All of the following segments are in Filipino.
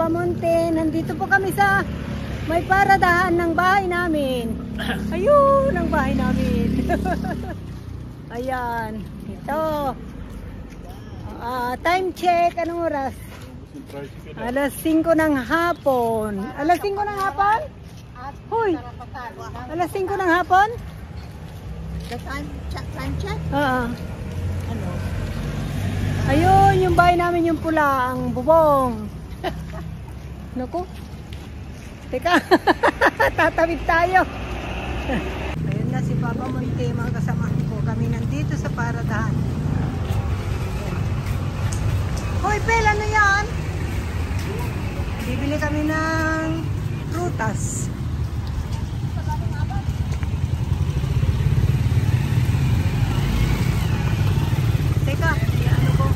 Papa Monte. Nandito po kami sa may paradahan ng bahay namin. Ayun, ang bahay namin. Ayan, ito. Time check, anong oras? Alas 5 ng hapon. Alas 5 ng hapon? Hoy, alas 5 ng hapon? The time check? Oo. Ano? Ayun, yung bahay namin yung pula, ang bubong. Naku. Teka, tatawid tayo. Ayun na si Papa Monte, mga kasamahan ko. Kami nandito sa paradahan. Hoy, Pel, ano yan? Bibili kami ng prutas. Teka, ano ko?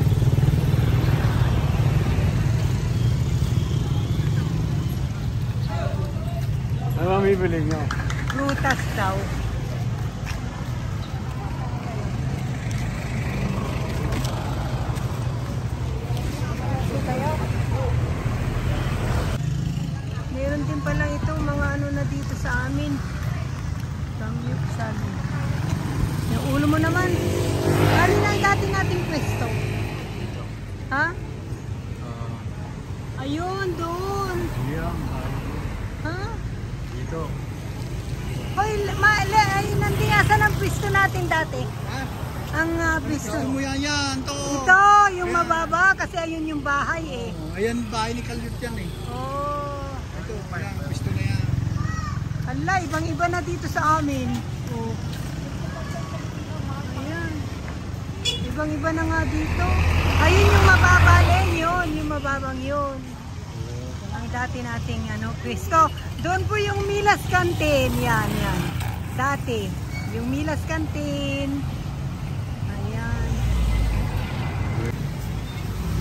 Ano ang bibili nyo? Prutas daw. Meron din pala ito mga ano na dito sa amin. Samyuksal. Yung ulo mo naman. Alin ang dati nating pwesto? Ha? Ayun, doon. Ha? Dito. Hoy, nandiyasan ang pwesto natin dati. Ha? Ang pwesto. Mo yan to. Ito, yung mababa kasi ayun yung bahay eh. Ayan, bahay ni Kalyut yan eh. Oh. Ito, yan, gusto na yan. Hala, ibang-iba na dito sa amin. Oh. Ayan. Ibang-iba na nga dito. Ayun yung mababa yun, yung mababang yun. Ang dati nating pwesto. Doon po yung Milas Canteen. Yan. Dati. Yung Milas Canteen. Ayan.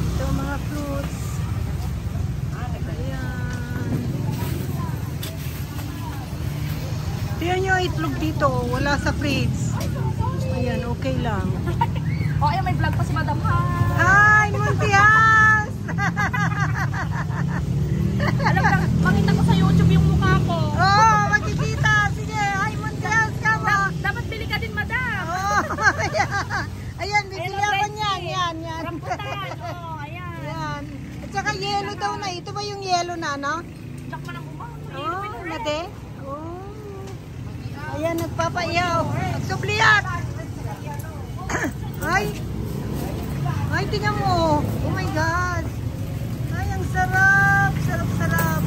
Ito mga fruits. Ayan. Tingnan nyo itlog dito. Wala sa fridge. Ayan, okay lang. Oh, ayun, may vlog pa si Madam ha. Hi, Montias! Alam mo, makita ko sa YouTube yung mukha ko. Oh, makikita. Sige, hi, Montias. Kama. Dapat bili ka din, Madam. Oh, ayan, bibili ako niyan. Yan. Rambutan. Oh, ayan. Yan. At saka yellow daw na. Ito ba yung yellow na, no? Jack man ang bumang. Oh, nade. Oh. Ayan, nagpapaiyaw. Nagsubliat. Ay, tingnan mo. Oh my God. Ay, ang sarap. Sarap.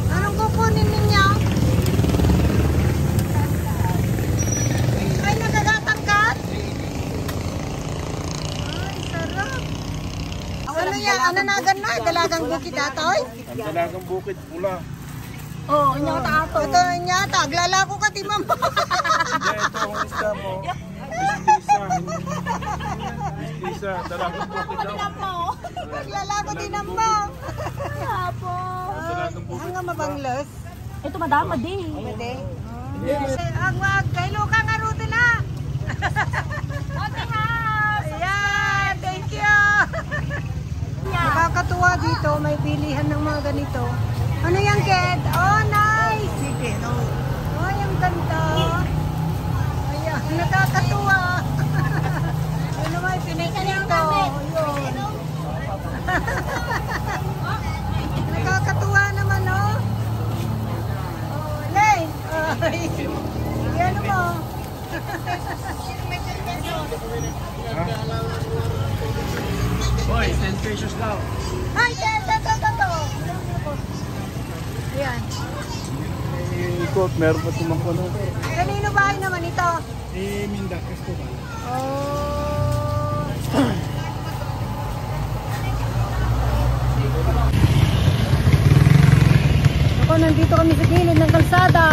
Anong kukunin ninyo? Ay, nagagatangkat? Ay, sarap. Ano yan? Ananagan na? Dalagang bukid atoy? Ang dalagang bukid, pula. Oh, inyata ato. Ito inyata. Aglalako ka, di mama. Hindi, ito ang isda mo. Isa, dalagang bukid daw. Aglalako din ang mama. Apo. Dalagang bukid. Ang mabanglos. Ito, Madam, madi. Pwede. Ang kailo ka nga ruto na. Ote house. Ayan, thank you. Nakakatuwa dito, may pilihan ng mga ganito. Ano yan, Ked? Oh, nice! Chicken, oh. Ay, ang ganda. Ayan, nakakatuwa. Ano may pinipilito? Ayun. Nakakatuwa naman, oh. Oh, Lay! Ay, yan mo. Hoy, 10 pesos daw. Ay, ito. Ayan. Ikot, meron pa tumangko na. Kanino bahay naman ito? Minda, Cristobal. Oh. Ako, nandito kami sa gilid ng kalsada.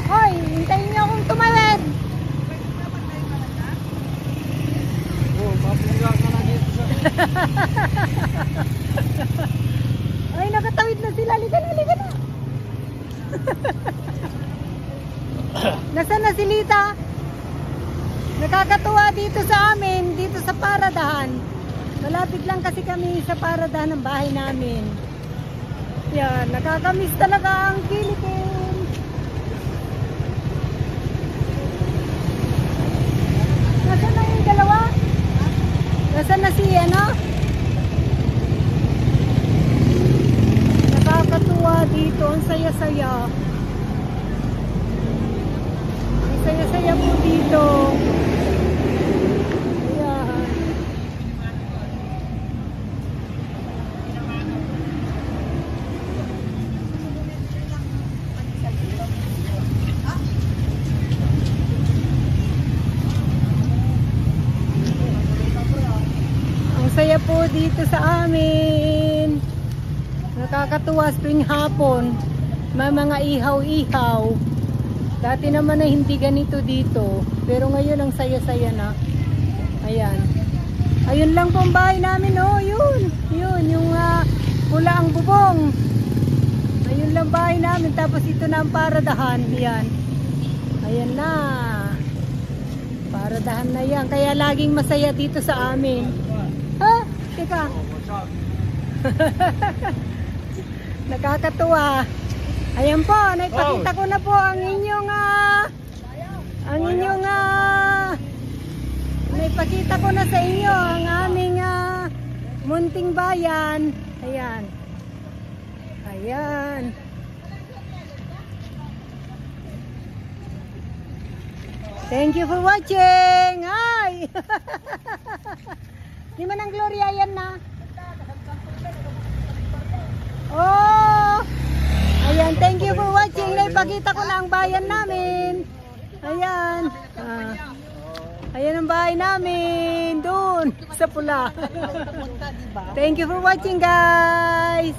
Hoy, hintayin niyo akong tumawid. Oh, mapungga ka na dito sa... Ay, nakatawid na sila. Liga na. Nasaan na si Lita? Nakakatuwa dito sa amin, dito sa Paradahan. Malapit lang kasi kami sa Paradahan ng bahay namin. Yan, nakakamiss talaga ang Philippines. Nasaan na yung dalawa? Nasaan na si ano? Nakakatuwa dito, ang saya-saya. Ang saya-saya po dito. Ayan. Ang saya po dito sa amin. Nakakatuwa tuwing hapon. May mga ihaw-ihaw. Dati naman na hindi ganito dito. Pero ngayon ang saya-saya na. Ayan. Ayun lang po ang bahay namin. Oh, yun. Yun. Yung pula ang bubong. Ayun lang bahay namin. Tapos ito na ang Paradahan. Ayan. Ayan na. Paradahan na yan. Kaya laging masaya dito sa amin. Ha? Teka. Nakakatuwa. Ayan po, naipakita ko na po ang inyong naipakita ko na sa inyo ang aming munting bayan. Ayan. Ayan. Thank you for watching. Ay. Di man ang Gloria yan na. Oh. Ayan, thank you for watching. Naipakita ko na ang bayan namin. Ayan. Ayan ang bahay namin. Doon, sa pula. Thank you for watching, guys.